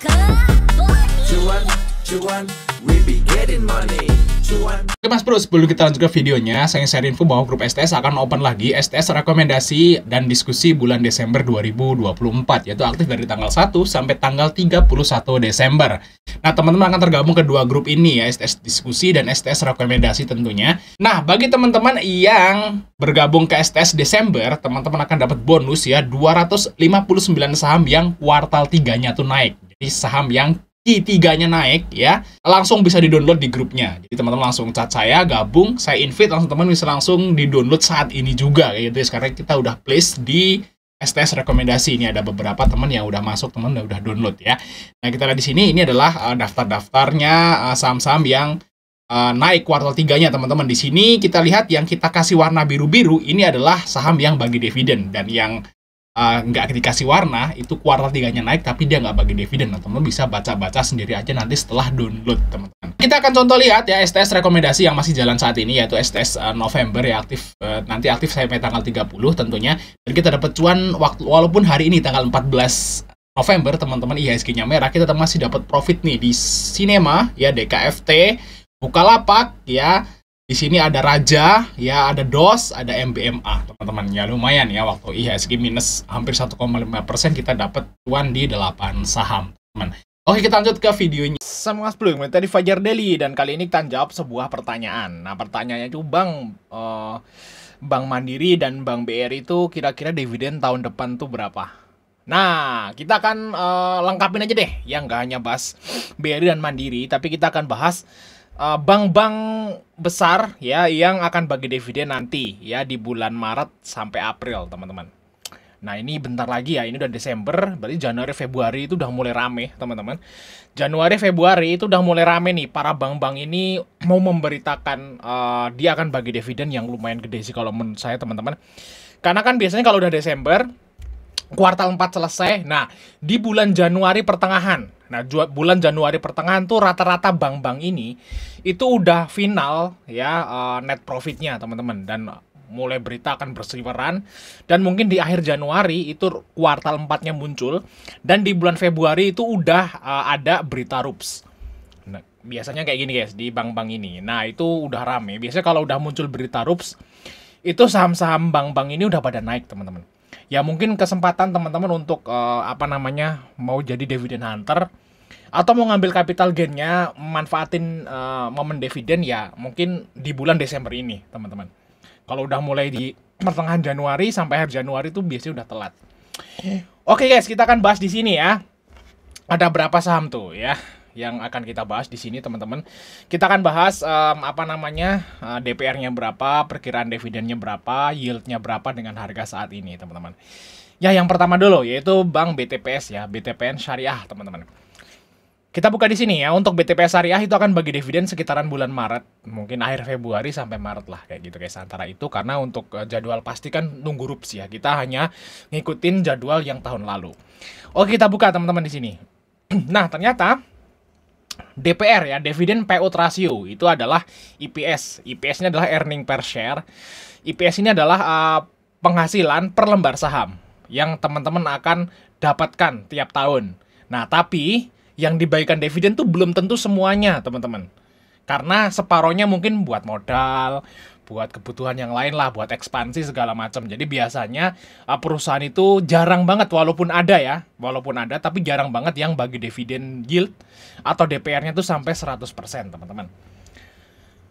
Cuan, cuan, we be getting money. Cuan. Oke Mas Bro, sebelum kita lanjut ke videonya, saya share info bahwa grup STS akan open lagi STS rekomendasi dan diskusi bulan Desember 2024, yaitu aktif dari tanggal 1 sampai tanggal 31 Desember. Nah, teman-teman akan tergabung ke dua grup ini ya, STS diskusi dan STS rekomendasi tentunya. Nah, bagi teman-teman yang bergabung ke STS Desember, teman-teman akan dapat bonus ya, 259 saham yang kuartal 3-nya tuh naik. Jadi saham yang Q3-nya naik ya, langsung bisa di-download di grupnya. Jadi teman-teman langsung chat saya, gabung, saya invite, langsung teman bisa langsung di-download saat ini juga kayak gitu ya. Sekarang kita udah place di STS rekomendasi. Ini ada beberapa teman yang udah masuk, teman udah download ya. Nah, kita lihat di sini ini adalah daftar-daftarnya saham-saham yang naik kuartal 3-nya teman-teman. Di sini kita lihat yang kita kasih warna biru-biru ini adalah saham yang bagi dividen, dan yang nggak dikasih warna itu kuartal 3-nya naik tapi dia nggak bagi dividen. Nah, teman-teman bisa baca-baca sendiri aja nanti setelah download teman-teman. Kita akan contoh lihat ya STS rekomendasi yang masih jalan saat ini, yaitu STS November ya, aktif nanti aktif sampai tanggal 30 tentunya. Dan kita dapat cuan walaupun hari ini tanggal 14 November teman-teman IHSG-nya merah, kita masih dapat profit nih di Sinema ya, DKFT, Bukalapak ya. Di sini ada Raja, ya ada DOS, ada MBMA, teman-teman. Ya lumayan ya, waktu IHSG minus hampir 1,5%, kita dapat cuan di 8 saham, teman. Oke, kita lanjut ke videonya. Sama Mas Blue, tadi Fajar Daily, dan kali ini kita jawab sebuah pertanyaan. Nah, pertanyaannya itu, Bank Mandiri dan Bank BRI itu kira-kira dividen tahun depan tuh berapa? Nah, kita akan lengkapin aja deh, ya nggak hanya bahas BRI dan Mandiri, tapi kita akan bahas bank-bank besar ya yang akan bagi dividen nanti ya di bulan Maret sampai April, teman-teman. Nah, ini bentar lagi ya, ini udah Desember, berarti Januari Februari itu udah mulai rame, teman-teman. Januari Februari itu udah mulai rame nih, para bank-bank ini mau memberitakan dia akan bagi dividen yang lumayan gede sih kalau menurut saya, teman-teman. Karena kan biasanya kalau udah Desember kuartal 4 selesai, nah di bulan Januari pertengahan. Nah, bulan Januari pertengahan tuh rata-rata bank-bank ini itu udah final ya net profitnya, teman-teman, dan mulai berita akan berseliweran, dan mungkin di akhir Januari itu kuartal 4-nya muncul, dan di bulan Februari itu udah ada berita RUPS. Nah, biasanya kayak gini guys di bank-bank ini. Nah, itu udah rame. Biasanya kalau udah muncul berita RUPS itu saham-saham bank-bank ini udah pada naik, teman-teman. Ya mungkin kesempatan teman-teman untuk mau jadi dividen hunter atau mau ngambil capital gain-nya, manfaatin momen dividen ya mungkin di bulan Desember ini, teman-teman. Kalau udah mulai di pertengahan Januari sampai akhir Januari itu biasanya udah telat. Oke guys, kita akan bahas di sini ya. Ada berapa saham tuh ya yang akan kita bahas di sini, teman-teman. Kita akan bahas DPR-nya berapa, perkiraan dividennya berapa, yield-nya berapa dengan harga saat ini, teman-teman. Ya, yang pertama dulu yaitu Bank BTPS ya, BTPN Syariah, teman-teman. Kita buka di sini ya. Untuk BTPS Syariah itu akan bagi dividen sekitaran bulan Maret, mungkin akhir Februari sampai Maret lah, kayak gitu guys, antara itu. Karena untuk jadwal pasti kan nunggu RUPS ya. Kita hanya ngikutin jadwal yang tahun lalu. Oke, kita buka teman-teman di sini. Nah, ternyata DPR ya, dividen payout ratio, itu adalah EPS. EPS-nya adalah earning per share. EPS ini adalah penghasilan per lembar saham yang teman-teman akan dapatkan tiap tahun. Nah, tapi yang dibagikan dividen tuh belum tentu semuanya, teman-teman. Karena separohnya mungkin buat modal, buat kebutuhan yang lain lah, buat ekspansi segala macam. Jadi biasanya perusahaan itu jarang banget, walaupun ada, tapi jarang banget yang bagi dividen yield atau DPR-nya tuh sampai 100%, teman-teman.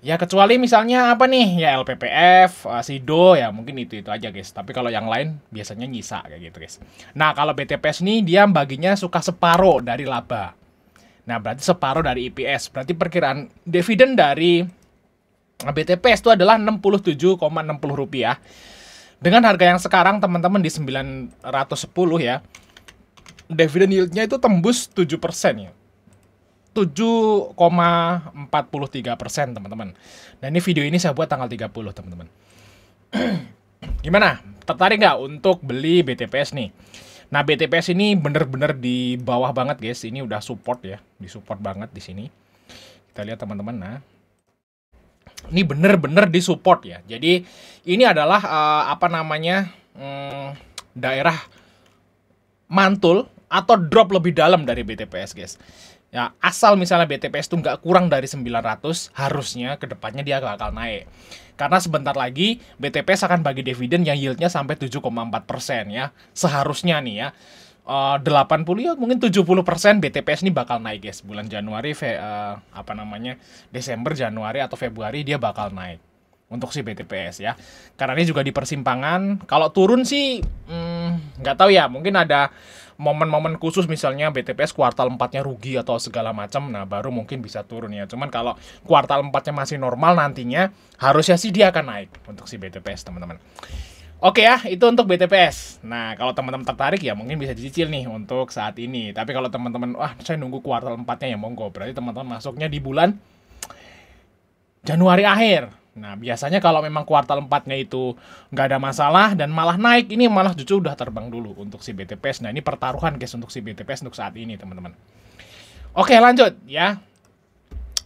Ya kecuali misalnya apa nih, ya LPPF, SIDO, ya mungkin itu aja guys. Tapi kalau yang lain biasanya nyisa kayak gitu guys. Nah, kalau BTPS nih dia baginya suka separuh dari laba. Nah, berarti separuh dari EPS. Berarti perkiraan dividen dari BTPS itu adalah Rp67,60. Dengan harga yang sekarang teman-teman di 910 ya, dividen yield-nya itu tembus 7% ya. 7,43%, teman-teman. Nah, ini video ini saya buat tanggal 30, teman-teman. Gimana? Tertarik nggak untuk beli BTPS nih? Nah, BTPS ini bener-bener di bawah banget guys. Ini udah support ya, disupport banget di sini. Kita lihat teman-teman. Nah, ini bener-bener disupport ya. Jadi ini adalah daerah mantul atau drop lebih dalam dari BTPS, guys. Ya, asal misalnya BTPS itu nggak kurang dari 900, harusnya kedepannya dia bakal naik. Karena sebentar lagi BTPS akan bagi dividen yang yieldnya sampai 7,4% ya. Seharusnya nih ya, 80 ya mungkin 70% BTPS ini bakal naik, guys. Bulan Januari, Desember, Januari atau Februari dia bakal naik untuk si BTPS ya. Karena ini juga di persimpangan. Kalau turun sih nggak tahu ya, mungkin ada momen-momen khusus misalnya BTPS kuartal 4-nya rugi atau segala macam, nah baru mungkin bisa turun ya. Cuman kalau kuartal 4-nya masih normal nantinya, harusnya sih dia akan naik untuk si BTPS, teman-teman. Oke ya, itu untuk BTPS. Nah, kalau teman-teman tertarik ya mungkin bisa dicicil nih untuk saat ini. Tapi kalau teman-teman, wah saya nunggu kuartal 4-nya ya monggo. Berarti teman-teman masuknya di bulan Januari akhir. Nah, biasanya kalau memang kuartal 4-nya itu nggak ada masalah dan malah naik, ini malah justru udah terbang dulu untuk si BTPS. Nah, ini pertaruhan guys untuk si BTPS untuk saat ini, teman-teman. Oke, lanjut ya.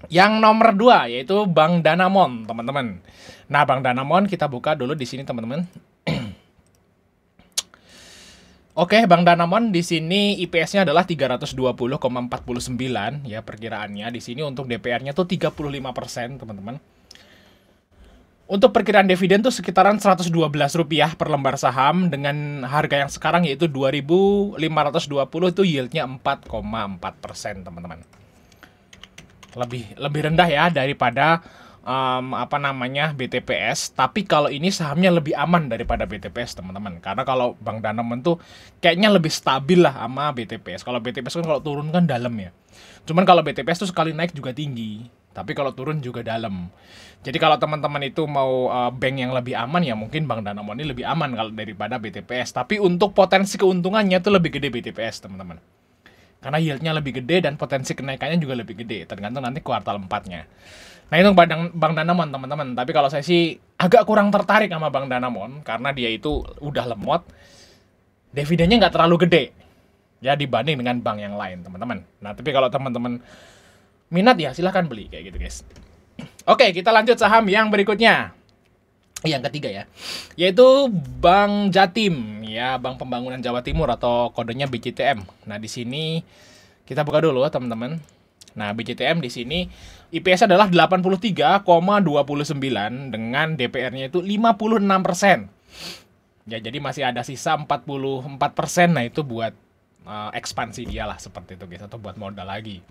Yang nomor 2 yaitu Bank Danamon, teman-teman. Nah, Bank Danamon kita buka dulu di sini, teman-teman. Oke, Bank Danamon di sini IPS-nya adalah 320,49 ya perkiraannya. Di sini untuk DPR-nya tuh 35%, teman-teman. Untuk perkiraan dividen tuh sekitaran Rp112 per lembar saham dengan harga yang sekarang yaitu 2.520, itu yieldnya 4,4%, teman-teman. Lebih rendah ya daripada BTPS, tapi kalau ini sahamnya lebih aman daripada BTPS, teman-teman. Karena kalau Bank Danamon tuh kayaknya lebih stabil lah sama BTPS. Kalau BTPS kan kalau turun kan dalam ya. Cuman kalau BTPS tuh sekali naik juga tinggi, tapi kalau turun juga dalam. Jadi kalau teman-teman itu mau bank yang lebih aman ya mungkin Bank Danamon ini lebih aman kalau daripada BTPS. Tapi untuk potensi keuntungannya itu lebih gede BTPS, teman-teman. Karena yieldnya lebih gede dan potensi kenaikannya juga lebih gede, tergantung nanti kuartal 4-nya. Nah, itu Bank Danamon, teman-teman. Tapi kalau saya sih agak kurang tertarik sama Bank Danamon karena dia itu udah lemot, dividennya nggak terlalu gede ya dibanding dengan bank yang lain, teman-teman. Nah, tapi kalau teman-teman minat ya silahkan beli kayak gitu, guys. Oke, kita lanjut saham yang berikutnya. Yang ketiga ya, yaitu Bank Jatim ya, Bank Pembangunan Jawa Timur atau kodenya BJTM. Nah, di sini kita buka dulu teman-teman. Nah, BJTM di sini IPS adalah 83,29 dengan DPR-nya itu 56%. Ya, jadi masih ada sisa 44%. Nah, itu buat ekspansi dia lah seperti itu, guys, atau buat modal lagi.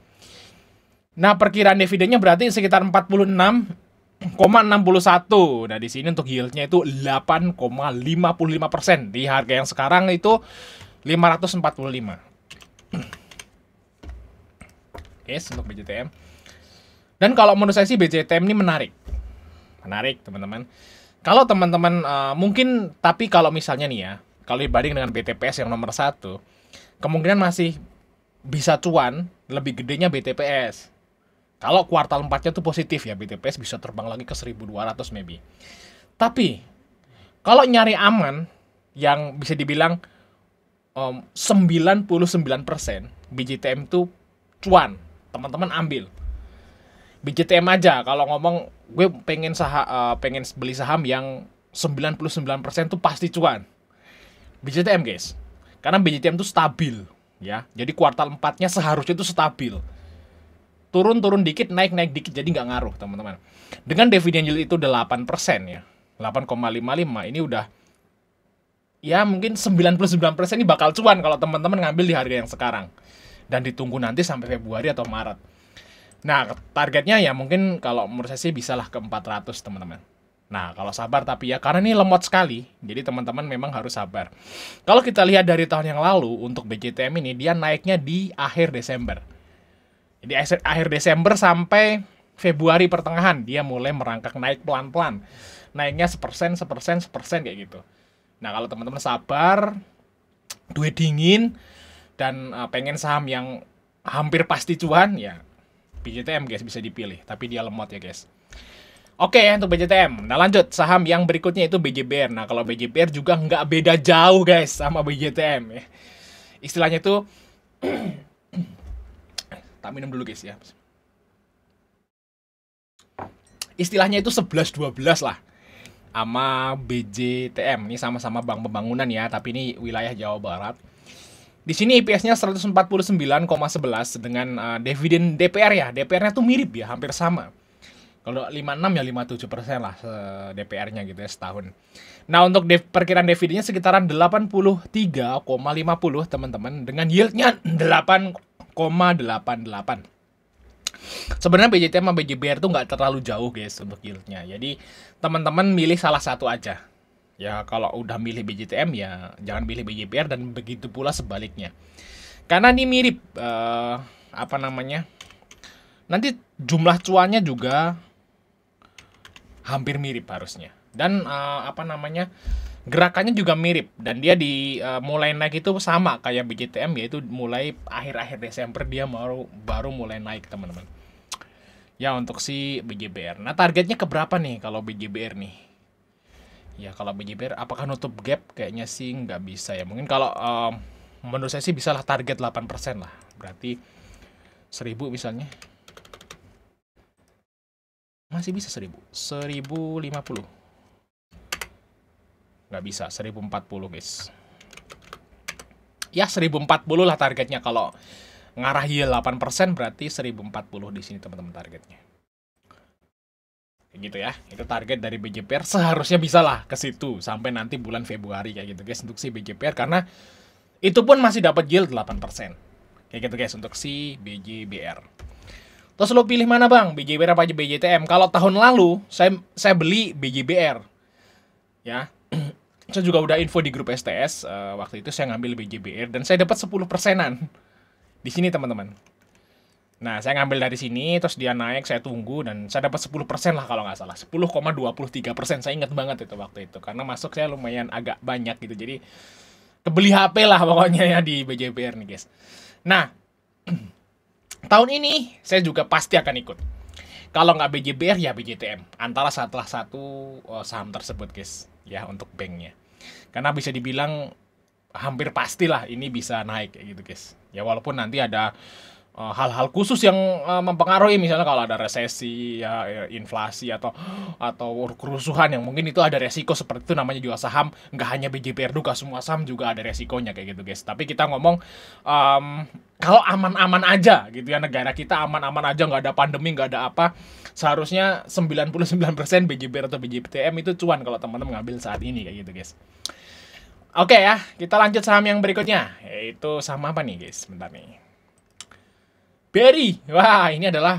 Nah, perkiraan dividennya berarti sekitar 46,61. Nah, di sini untuk yieldnya itu 8,55%. Di harga yang sekarang itu 545. Yes, untuk BJTM. Dan kalau menurut saya sih BJTM ini menarik. Menarik, teman-teman. Kalau teman-teman mungkin, tapi kalau misalnya nih ya, kalau dibanding dengan BTPS yang nomor 1, kemungkinan masih bisa cuan lebih gedenya BTPS. Kalau kuartal 4-nya tuh positif ya, BTPS bisa terbang lagi ke 1.200 maybe. Tapi, kalau nyari aman, yang bisa dibilang 99%, BJTM tuh cuan. Teman-teman ambil. BJTM aja, kalau ngomong, gue pengen beli saham yang 99% tuh pasti cuan. BJTM, guys. Karena BJTM tuh stabil. Ya, jadi kuartal 4-nya seharusnya itu stabil. Turun dikit, naik dikit, jadi nggak ngaruh, teman-teman. Dengan dividen yield itu 8% ya, 8,55, ini udah, ya mungkin 99% ini bakal cuan kalau teman-teman ngambil di harga yang sekarang. Dan ditunggu nanti sampai Februari atau Maret. Nah, targetnya ya mungkin kalau menurut saya sih bisalah ke 400, teman-teman. Nah, kalau sabar tapi ya, karena ini lemot sekali, jadi teman-teman memang harus sabar. Kalau kita lihat dari tahun yang lalu, untuk BJTM ini, dia naiknya di akhir Desember. Jadi akhir Desember sampai Februari pertengahan, dia mulai merangkak naik pelan-pelan. Naiknya 1%, kayak gitu. Nah, kalau teman-teman sabar, duit dingin, dan pengen saham yang hampir pasti cuan, ya BJTM, guys, bisa dipilih. Tapi dia lemot ya, guys. Oke, untuk BJTM. Nah, lanjut. Saham yang berikutnya itu BJBR. Nah, kalau BJBR juga nggak beda jauh, guys, sama BJTM ya. Istilahnya itu tak minum dulu, guys, ya. Istilahnya itu 11-12 lah sama BJTM. Ini sama-sama bank pembangunan ya, tapi ini wilayah Jawa Barat. Di sini EPS-nya 149,11 dengan dividen DPR ya. DPR-nya tuh mirip ya, hampir sama. Kalau 56 ya 57% lah DPR-nya gitu ya setahun. Nah, untuk perkiraan dividennya sekitaran 83,50 teman-teman dengan yield-nya 8,88. Sebenarnya BJTM sama BJBR tuh nggak terlalu jauh guys untuk yield-nya. Jadi teman-teman milih salah satu aja. Ya kalau udah milih BJTM ya jangan pilih BJBR dan begitu pula sebaliknya. Karena ini mirip apa namanya? Nanti jumlah cuannya juga hampir mirip harusnya. Dan apa namanya? Gerakannya juga mirip dan dia mulai naik itu sama kayak BJTM, yaitu mulai akhir-akhir Desember dia baru mulai naik teman-teman. Ya untuk si BJBR. Nah targetnya ke berapa nih kalau BJBR nih? Ya kalau BJBR apakah nutup gap? Kayaknya sih nggak bisa ya. Mungkin kalau menurut saya sih bisa lah target 8% lah. Berarti 1000 misalnya. Masih bisa 1050. Nggak bisa, 1040 guys. Ya 1040 lah targetnya. Kalau ngarah yield 8% berarti 1040 di sini teman-teman targetnya. Kayak gitu ya. Itu target dari BJPR seharusnya bisa lah ke situ sampai nanti bulan Februari kayak gitu guys untuk si BJPR, karena itu pun masih dapat yield 8%. Kayak gitu guys untuk si BJBR. Terus lo pilih mana bang? BJBR apa aja BJTM? Kalau tahun lalu saya beli BJBR. Ya. Saya juga udah info di grup STS, waktu itu saya ngambil BJBR dan saya dapat 10%-an di sini teman-teman. Nah saya ngambil dari sini terus dia naik, saya tunggu dan saya dapat 10% lah kalau nggak salah, 10,23%. Saya ingat banget itu waktu itu karena masuk saya lumayan agak banyak gitu, jadi kebeli HP lah pokoknya ya di BJBR nih guys. Nah tahun ini saya juga pasti akan ikut. Kalau nggak BJBR ya BJTM, antara salah satu saham tersebut guys ya untuk banknya. Karena bisa dibilang hampir pastilah ini bisa naik kayak gitu guys. Ya walaupun nanti ada hal-hal khusus yang mempengaruhi, misalnya kalau ada resesi ya inflasi atau kerusuhan yang mungkin itu ada resiko seperti itu, namanya juga saham, nggak hanya BJPR juga, semua saham juga ada resikonya kayak gitu guys. Tapi kita ngomong kalau aman-aman aja gitu ya, negara kita aman-aman aja, nggak ada pandemi, nggak ada apa, seharusnya 99% BJPR atau BJPTM itu cuan kalau teman-teman ngambil saat ini kayak gitu guys. Oke ya, kita lanjut saham yang berikutnya, yaitu saham apa nih guys, bentar nih. BRI, wah ini adalah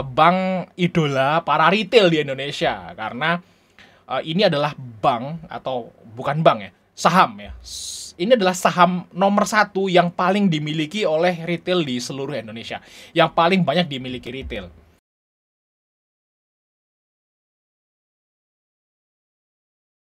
bank idola para retail di Indonesia, karena ini adalah bank atau bukan bank ya, saham ya. Ini adalah saham nomor 1 yang paling dimiliki oleh retail di seluruh Indonesia, yang paling banyak dimiliki retail.